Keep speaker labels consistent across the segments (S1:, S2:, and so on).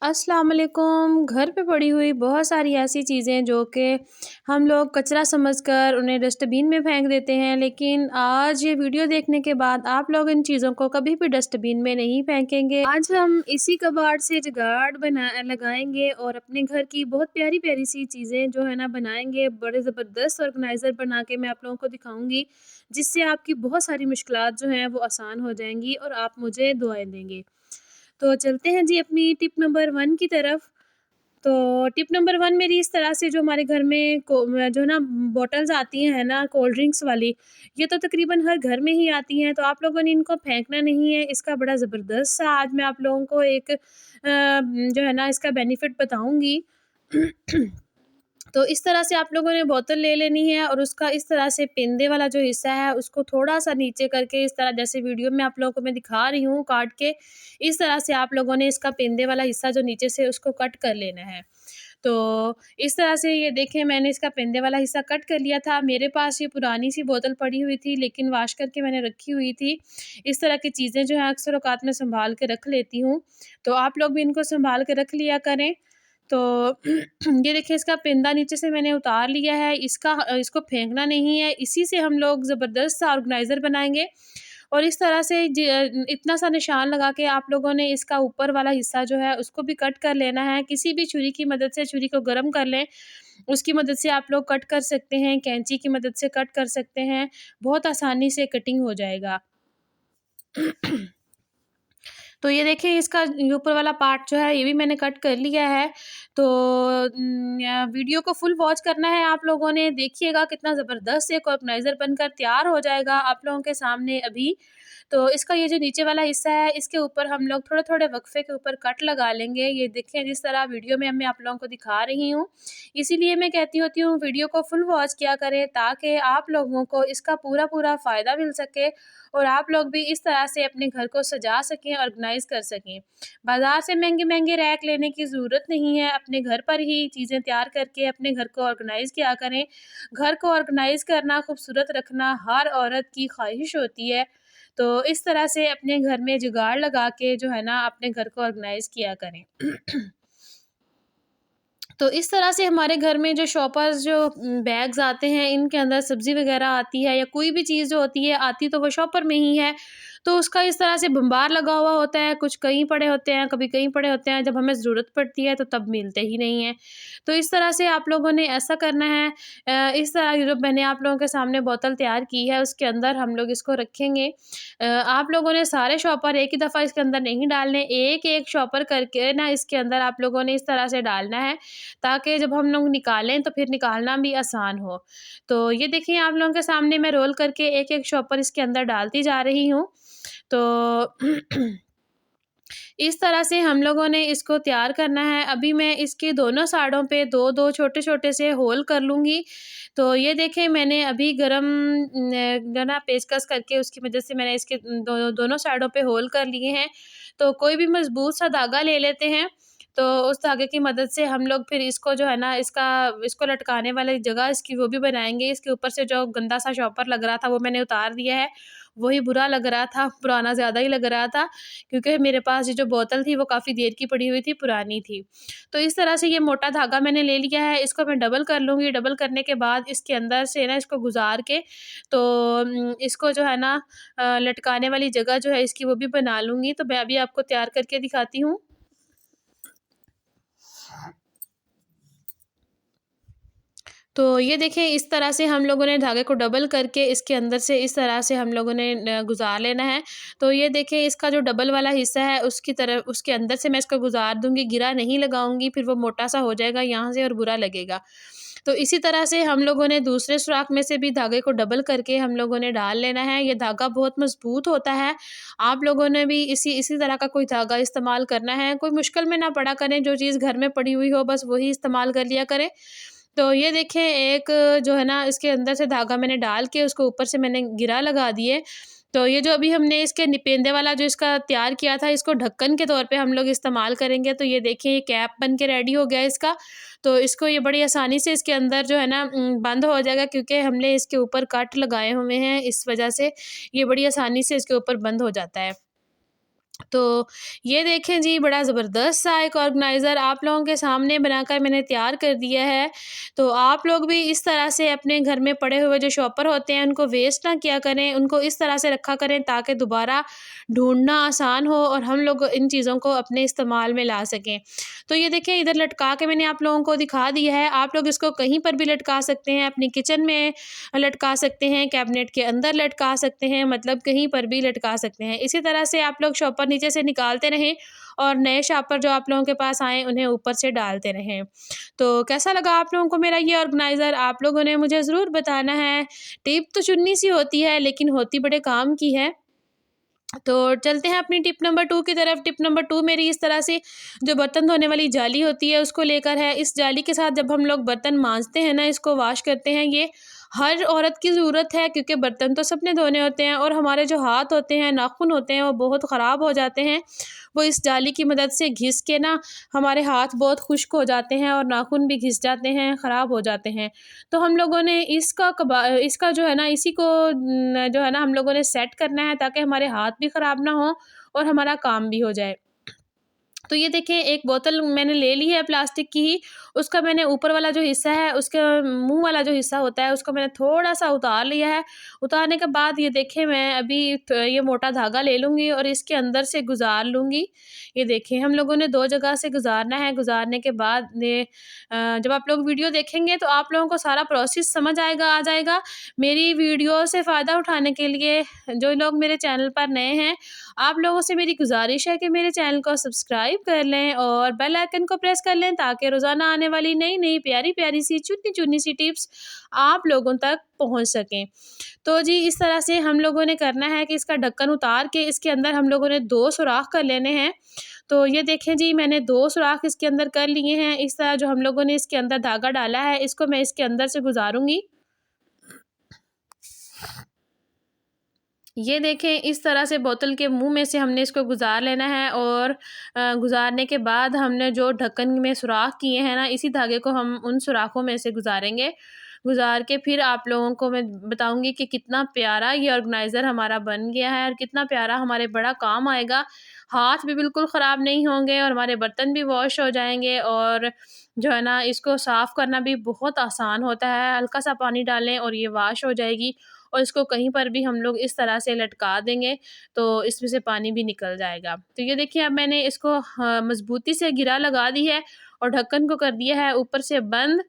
S1: अस्सलाम वालेकुम। घर पे पड़ी हुई बहुत सारी ऐसी चीज़ें जो कि हम लोग कचरा समझकर उन्हें डस्टबिन में फेंक देते हैं, लेकिन आज ये वीडियो देखने के बाद आप लोग इन चीज़ों को कभी भी डस्टबिन में नहीं फेंकेंगे। आज हम इसी कबाड़ से जुगाड़ लगाएंगे और अपने घर की बहुत प्यारी प्यारी सी चीज़ें जो है ना बनाएंगे। बड़े ज़बरदस्त ऑर्गेनाइज़र बना के मैं आप लोगों को दिखाऊंगी, जिससे आपकी बहुत सारी मुश्किलात जो हैं वो आसान हो जाएंगी और आप मुझे दुआएं देंगे। तो चलते हैं जी अपनी टिप नंबर 1 की तरफ। तो टिप नंबर 1 मेरी इस तरह से, जो हमारे घर में जो है ना बॉटल्स आती हैं, है ना, कोल्ड ड्रिंक्स वाली, ये तो तकरीबन हर घर में ही आती हैं, तो आप लोगों ने इनको फेंकना नहीं है। इसका बड़ा ज़बरदस्त सा आज मैं आप लोगों को एक जो है ना इसका बेनिफिट बताऊँगी। तो इस तरह से आप लोगों ने बोतल ले लेनी है और उसका इस तरह से पेंदे वाला जो हिस्सा है उसको थोड़ा-सा नीचे करके, इस तरह जैसे वीडियो में आप लोगों को मैं दिखा रही हूँ काट के, इस तरह से आप लोगों ने इसका पेंदे वाला हिस्सा जो नीचे से उसको कट कर लेना है। तो इस तरह से ये देखें, मैंने इसका पेंदे वाला हिस्सा कट कर लिया था। मेरे पास ये पुरानी सी बोतल पड़ी हुई थी, लेकिन वॉश करके मैंने रखी हुई थी। इस तरह की चीज़ें जो हैं अक्सर औक़ात मैं सँभाल के रख लेती हूँ, तो आप लोग भी इनको सँभाल के रख लिया करें। तो ये देखिए, इसका पेंदा नीचे से मैंने उतार लिया है। इसको फेंकना नहीं है, इसी से हम लोग ज़बरदस्त सा ऑर्गेनाइज़र बनाएँगे। और इस तरह से इतना सा निशान लगा के आप लोगों ने इसका ऊपर वाला हिस्सा जो है उसको भी कट कर लेना है। किसी भी छुरी की मदद से छुरी को गर्म कर लें, उसकी मदद से आप लोग कट कर सकते हैं, कैंची की मदद से कट कर सकते हैं, बहुत आसानी से कटिंग हो जाएगा। तो ये देखिए, इसका ये ऊपर वाला पार्ट जो है ये भी मैंने कट कर लिया है। तो वीडियो को फुल वॉच करना है आप लोगों ने, देखिएगा कितना ज़बरदस्त एक ऑर्गेनाइज़र बनकर तैयार हो जाएगा आप लोगों के सामने अभी। तो इसका ये जो नीचे वाला हिस्सा है, इसके ऊपर हम लोग थोड़े-थोड़े वक्फ़े के ऊपर कट लगा लेंगे। ये देखें, जिस तरह वीडियो में मैं आप लोगों को दिखा रही हूँ। इसीलिए मैं कहती होती हूँ वीडियो को फुल वॉच किया करें, ताकि आप लोगों को इसका पूरा-पूरा फ़ायदा मिल सके और आप लोग भी इस तरह से अपने घर को सजा सकें, ऑर्गेनाइज़ कर सकें। बाज़ार से महँगे-महँगे रैक लेने की ज़रूरत नहीं है, अपने घर पर ही चीज़ें तैयार करके अपने घर को ऑर्गेनाइज़ किया करें। घर को ऑर्गेनाइज़ करना, खूबसूरत रखना हर औरत की ख़्वाहिश होती है। तो इस तरह से अपने घर में जुगाड़ लगा के जो है ना अपने घर को ऑर्गेनाइज़ किया करें। तो इस तरह से हमारे घर में जो शॉपर्स जो बैग्स आते हैं, इनके अंदर सब्ज़ी वग़ैरह आती है या कोई भी चीज़ जो होती है, आती तो वो शॉपर में ही है। तो उसका इस तरह से भंबार लगा हुआ होता है, कुछ कहीं पड़े होते हैं, कभी कहीं पड़े होते हैं, जब हमें ज़रूरत पड़ती है तो तब मिलते ही नहीं हैं। तो इस तरह से आप लोगों ने ऐसा करना है। इस तरह जो मैंने आप लोगों के सामने बोतल तैयार की है, उसके अंदर हम लोग इसको रखेंगे। आप लोगों ने सारे शॉपर एक ही दफ़ा इसके अंदर नहीं डालने, एक-एक शॉपर करके ना इसके अंदर आप लोगों ने इस तरह से डालना है, ताकि जब हम लोग निकालें तो फिर निकालना भी आसान हो। तो ये देखिए, आप लोगों के सामने मैं रोल करके एक-एक शॉपर इसके अंदर डालती जा रही हूँ। तो इस तरह से हम लोगों ने इसको तैयार करना है। अभी मैं इसके दोनों साइडों पे 2-2 छोटे-छोटे से होल कर लूँगी। तो ये देखें, मैंने अभी गरम जो ना पेचकस करके उसकी मदद से मैंने इसके दोनों साइडों पे होल कर लिए हैं। तो कोई भी मज़बूत सा धागा ले लेते हैं। तो उस धागे की मदद से हम लोग फिर इसको जो है ना इसको लटकाने वाली जगह इसकी वो भी बनाएँगे। इसके ऊपर से जो गंदा सा शॉपर लग रहा था वो मैंने उतार दिया है। वही बुरा लग रहा था, पुराना ज़्यादा ही लग रहा था, क्योंकि मेरे पास ये जो बोतल थी वो काफ़ी देर की पड़ी हुई थी, पुरानी थी। तो इस तरह से ये मोटा धागा मैंने ले लिया है, इसको मैं डबल कर लूँगी। डबल करने के बाद इसके अंदर से ना इसको गुज़ार के, तो इसको जो है ना लटकाने वाली जगह जो है इसकी वो भी बना लूँगी। तो मैं अभी आपको तैयार करके दिखाती हूँ। तो ये देखिए, इस तरह से हम लोगों ने धागे को डबल करके इसके अंदर से इस तरह से हम लोगों ने गुज़ार लेना है। तो ये देखिए, इसका जो डबल वाला हिस्सा है उसकी तरफ उसके अंदर से मैं इसको गुज़ार दूँगी, गिरा नहीं लगाऊँगी, फिर वो मोटा-सा हो जाएगा यहाँ से और बुरा लगेगा। तो इसी तरह से हम लोगों ने दूसरे सुराख में से भी धागे को डबल करके हम लोगों ने डाल लेना है। ये धागा बहुत मज़बूत होता है। आप लोगों ने भी इसी इसी तरह का कोई धागा इस्तेमाल करना है। कोई मुश्किल में ना पड़ा करें, जो चीज़ घर में पड़ी हुई हो बस वही इस्तेमाल कर लिया करें। तो ये देखें, एक जो है ना इसके अंदर से धागा मैंने डाल के उसको ऊपर से मैंने गिरा लगा दिए। तो ये जो अभी हमने इसके निपेंदे वाला जो इसका तैयार किया था, इसको ढक्कन के तौर पे हम लोग इस्तेमाल करेंगे। तो ये देखिए, ये कैप बन के रेडी हो गया इसका। तो इसको ये बड़ी आसानी से इसके अंदर जो है ना बंद हो जाएगा, क्योंकि हमने इसके ऊपर कट लगाए हुए हैं, इस वजह से ये बड़ी आसानी से इसके ऊपर बंद हो जाता है। तो ये देखें जी, बड़ा ज़बरदस्त सा एक ऑर्गेनाइज़र आप लोगों के सामने बनाकर मैंने तैयार कर दिया है। तो आप लोग भी इस तरह से अपने घर में पड़े हुए जो शॉपर होते हैं उनको वेस्ट ना किया करें, उनको इस तरह से रखा करें ताकि दोबारा ढूँढना आसान हो और हम लोग इन चीज़ों को अपने इस्तेमाल में ला सकें। तो ये देखें, इधर लटका के मैंने आप लोगों को दिखा दिया है। आप लोग इसको कहीं पर भी लटका सकते हैं, अपनी किचन में लटका सकते हैं, कैबिनेट के अंदर लटका सकते हैं, मतलब कहीं पर भी लटका सकते हैं। इसी तरह से आप लोग शॉपर नीचे से निकालते रहें और नए शॉपर जो आप लोगों के पास आएँ उन्हें ऊपर से डालते रहें। तो कैसा लगा आप लोगों को मेरा ये ऑर्गेनाइज़र? आप लोगों ने मुझे ज़रूर बताना है। टिप तो चुन्नी सी होती है लेकिन होती बड़े काम की है। तो चलते हैं अपनी टिप नंबर 2 की तरफ। टिप नंबर 2 मेरी इस तरह से जो बर्तन धोने वाली जाली होती है उसको लेकर है। इस जाली के साथ जब हम लोग बर्तन मांजते हैं ना, इसको वॉश करते हैं, ये हर औरत की ज़रूरत है क्योंकि बर्तन तो सबने धोने होते हैं और हमारे जो हाथ होते हैं, नाखून होते हैं, वो बहुत ख़राब हो जाते हैं। वो इस जाली की मदद से घिस के ना हमारे हाथ बहुत खुश्क हो जाते हैं और नाखून भी घिस जाते हैं, ख़राब हो जाते हैं। तो हम लोगों ने इसका जो है ना, इसी को जो है ना हम लोगों ने सेट करना है ताकि हमारे हाथ भी ख़राब ना हो और हमारा काम भी हो जाए। तो ये देखें, एक बोतल मैंने ले ली है प्लास्टिक की ही। उसका मैंने ऊपर वाला जो हिस्सा है, उसके मुँह वाला जो हिस्सा होता है, उसको मैंने थोड़ा-सा उतार लिया है। उतारने के बाद ये देखें, मैं अभी ये मोटा धागा ले लूँगी और इसके अंदर से गुज़ार लूँगी। ये देखें, हम लोगों ने 2 जगह से गुज़ारना है। गुज़ारने के बाद जब आप लोग वीडियो देखेंगे तो आप लोगों को सारा प्रोसेस समझ आ जाएगा। मेरी वीडियो से फ़ायदा उठाने के लिए जो लोग मेरे चैनल पर नए हैं, आप लोगों से मेरी गुज़ारिश है कि मेरे चैनल को सब्सक्राइब कर लें और बेल आइकन को प्रेस कर लें ताकि रोज़ाना आने वाली नई-नई प्यारी-प्यारी सी चुन्नी-चुन्नी सी टिप्स आप लोगों तक पहुँच सकें। तो जी, इस तरह से हम लोगों ने करना है कि इसका ढक्कन उतार के इसके अंदर हम लोगों ने 2 सुराख कर लेने हैं। तो ये देखें जी, मैंने 2 सुराख इसके अंदर कर लिए हैं। इस तरह जो हम लोगों ने इसके अंदर धागा डाला है, इसको मैं इसके अंदर से गुज़ारूँगी। ये देखें, इस तरह से बोतल के मुँह में से हमने इसको गुज़ार लेना है और गुज़ारने के बाद हमने जो ढक्कन में सुराख किए हैं ना, इसी धागे को हम उन सुराखों में से गुज़ारेंगे। गुज़ार के फिर आप लोगों को मैं बताऊँगी कि कितना प्यारा ये ऑर्गेनाइज़र हमारा बन गया है और कितना प्यारा हमारे बड़ा काम आएगा। हाथ भी बिल्कुल ख़राब नहीं होंगे और हमारे बर्तन भी वॉश हो जाएँगे और जो है ना, इसको साफ़ करना भी बहुत आसान होता है। हल्का-सा पानी डालें और ये वॉश हो जाएगी और इसको कहीं पर भी हम लोग इस तरह से लटका देंगे तो इसमें से पानी भी निकल जाएगा। तो ये देखिए, अब मैंने इसको मज़बूती से गिरा लगा दी है और ढक्कन को कर दिया है ऊपर से बंद।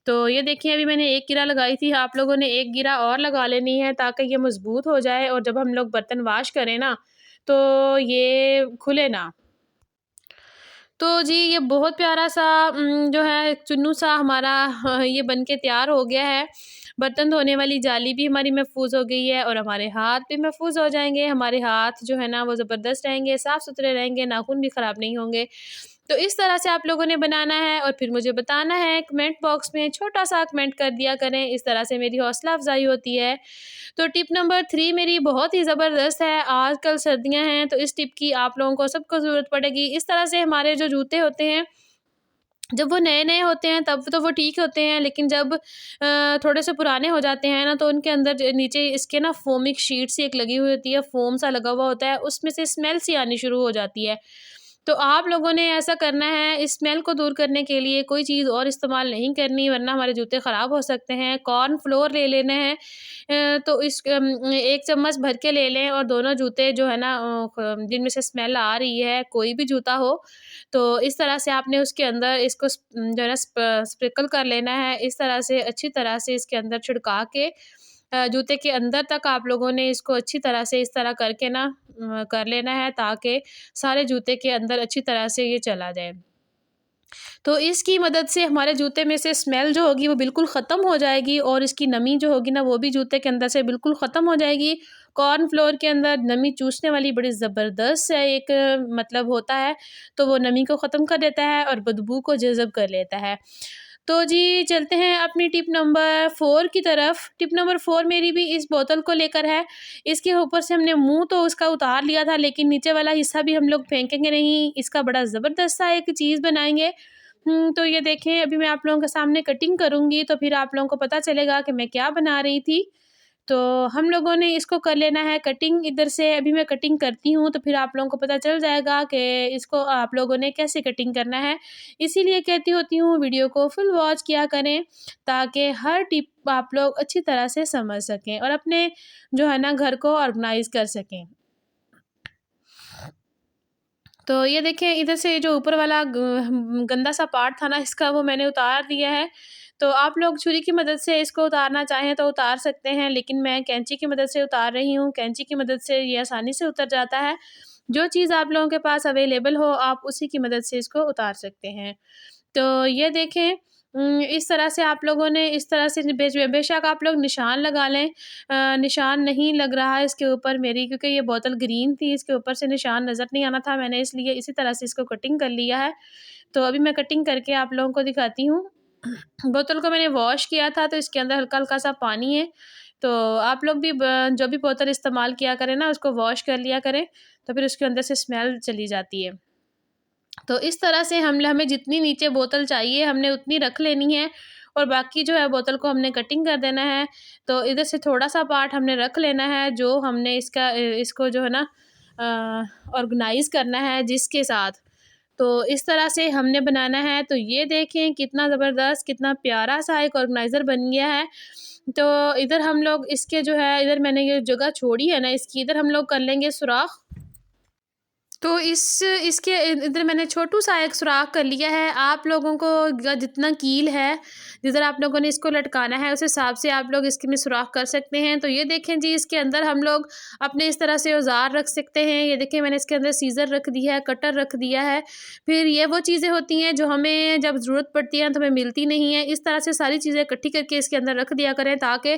S1: तो ये देखिए, अभी मैंने एक गिरा लगाई थी, आप लोगों ने एक गिरा और लगा लेनी है ताकि ये मज़बूत हो जाए और जब हम लोग बर्तन वॉश करें ना, तो ये खुले ना। तो जी, ये बहुत प्यारा-सा जो है चुन्नू-सा हमारा ये बन के तैयार हो गया है। बर्तन धोने वाली जाली भी हमारी महफ़ूज़ हो गई है और हमारे हाथ भी महफ़ूज़ हो जाएँगे। हमारे हाथ जो है ना वो ज़बरदस्त रहेंगे, साफ़-सुथरे रहेंगे, नाख़ून भी ख़राब नहीं होंगे। तो इस तरह से आप लोगों ने बनाना है और फिर मुझे बताना है, कमेंट बॉक्स में छोटा-सा कमेंट कर दिया करें, इस तरह से मेरी हौसला अफ़ज़ाई होती है। तो टिप नंबर 3 मेरी बहुत ही ज़बरदस्त है। आजकल सर्दियाँ हैं तो इस टिप की आप लोगों को सबको ज़रूरत पड़ेगी। इस तरह से हमारे जो जूते होते हैं, जब वो नए-नए होते हैं तब तो वो ठीक होते हैं, लेकिन जब थोड़े से पुराने हो जाते हैं ना, तो उनके अंदर नीचे इसके ना फ़ोमिक शीट सी एक लगी हुई होती है, फ़ोम सा लगा हुआ होता है, उसमें से स्मेल सी आनी शुरू हो जाती है। तो आप लोगों ने ऐसा करना है, इस स्मेल को दूर करने के लिए कोई चीज़ और इस्तेमाल नहीं करनी वरना हमारे जूते ख़राब हो सकते हैं। कॉर्नफ्लोर ले लेना है, तो 1 चम्मच भर के ले लें और दोनों जूते जो है ना जिनमें से स्मेल आ रही है, कोई भी जूता हो, तो इस तरह से आपने उसके अंदर इसको जो है ना स्प्रिंकल कर लेना है। इस तरह से अच्छी तरह से इसके अंदर छिड़का के जूते के अंदर तक आप लोगों ने इसको अच्छी तरह से इस तरह करके ना कर लेना है ताकि सारे जूते के अंदर अच्छी तरह से ये चला जाए। तो इसकी मदद से हमारे जूते में से स्मेल जो होगी वो बिल्कुल ख़त्म हो जाएगी और इसकी नमी जो होगी ना वो भी जूते के अंदर से बिल्कुल ख़त्म हो जाएगी। कॉर्नफ्लोर के अंदर नमी चूसने वाली बड़ी ज़बरदस्त एक मतलब होता है, तो वो नमी को ख़त्म कर देता है और बदबू को जज़ब कर लेता है। तो जी, चलते हैं अपनी टिप नंबर 4 की तरफ। टिप नंबर 4 मेरी भी इस बोतल को लेकर है। इसके ऊपर से हमने मुँह तो उसका उतार लिया था लेकिन नीचे वाला हिस्सा भी हम लोग फेंकेंगे नहीं, इसका बड़ा ज़बरदस्त सा एक चीज़ बनाएँगे। तो ये देखें, अभी मैं आप लोगों के सामने कटिंग करूँगी तो फिर आप लोगों को पता चलेगा कि मैं क्या बना रही थी। तो हम लोगों ने इसको कर लेना है कटिंग इधर से। अभी मैं कटिंग करती हूँ तो फिर आप लोगों को पता चल जाएगा कि इसको आप लोगों ने कैसे कटिंग करना है। इसीलिए कहती होती हूँ वीडियो को फुल वॉच किया करें, ताकि हर टिप आप लोग अच्छी तरह से समझ सकें और अपने जो है ना घर को ऑर्गेनाइज़ कर सकें। तो ये देखें, इधर से जो ऊपर वाला गंदा सा पार्ट था ना इसका, वो मैंने उतार दिया है। तो आप लोग छुरी की मदद से इसको उतारना चाहें तो उतार सकते हैं, लेकिन मैं कैंची की मदद से उतार रही हूँ। कैंची की मदद से ये आसानी से उतर जाता है। जो चीज़ आप लोगों के पास अवेलेबल हो आप उसी की मदद से इसको उतार सकते हैं। तो ये देखें, इस तरह से आप लोगों ने इस तरह से बेशक आप लोग निशान लगा लें। निशान नहीं लग रहा है इसके ऊपर मेरी, क्योंकि ये बोतल ग्रीन थी, इसके ऊपर से निशान नज़र नहीं आना था, मैंने इसलिए इसी तरह से इसको कटिंग कर लिया है। तो अभी मैं कटिंग करके आप लोगों को दिखाती हूँ। बोतल को मैंने वॉश किया था तो इसके अंदर हल्का-हल्का सा पानी है। तो आप लोग भी जो भी बोतल इस्तेमाल किया करें ना उसको वॉश कर लिया करें, तो फिर उसके अंदर से स्मेल चली जाती है। तो इस तरह से हमें जितनी नीचे बोतल चाहिए हमने उतनी रख लेनी है, और बाकी जो है बोतल को हमने कटिंग कर देना है। तो इधर से थोड़ा सा पार्ट हमने रख लेना है जो हमने इसको जो है ना ऑर्गेनाइज़ करना है जिसके साथ। तो इस तरह से हमने बनाना है। तो ये देखें कितना ज़बरदस्त, कितना प्यारा सा एक ऑर्गेनाइज़र बन गया है। तो इधर हम लोग इसके जो है, इधर मैंने ये जगह छोड़ी है ना इसकी, इधर हम लोग कर लेंगे सुराख। तो इसके इधर मैंने छोटू सा एक सुराख कर लिया है। आप लोगों को जितना कील है, जिधर आप लोगों ने इसको लटकाना है उस हिसाब से आप लोग इसके में सुराख कर सकते हैं। तो ये देखें जी, इसके अंदर हम लोग अपने इस तरह से औजार रख सकते हैं। ये देखें मैंने इसके अंदर सीज़र रख दिया है, कटर रख दिया है। फिर ये वो चीज़ें होती हैं जो हमें जब ज़रूरत पड़ती है तो हमें मिलती नहीं है। इस तरह से सारी चीज़ें इकट्ठी करके इसके अंदर रख दिया करें, ताकि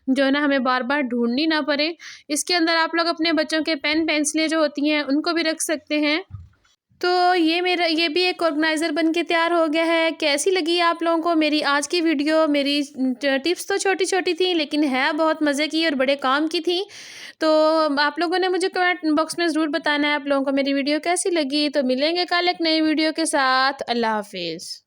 S1: जो है ना हमें बार बार ढूंढनी ना पड़े। इसके अंदर आप लोग अपने बच्चों के पेन पेंसिलें जो होती हैं उनको भी रख सकते हैं। तो ये भी एक ऑर्गेनाइज़र बन के तैयार हो गया है। कैसी लगी आप लोगों को मेरी आज की वीडियो? मेरी टिप्स तो छोटी छोटी थी लेकिन है बहुत मज़े की और बड़े काम की थी। तो आप लोगों ने मुझे कमेंट बॉक्स में ज़रूर बताना है आप लोगों को मेरी वीडियो कैसी लगी। तो मिलेंगे कल एक नई वीडियो के साथ। अल्लाह हाफिज़।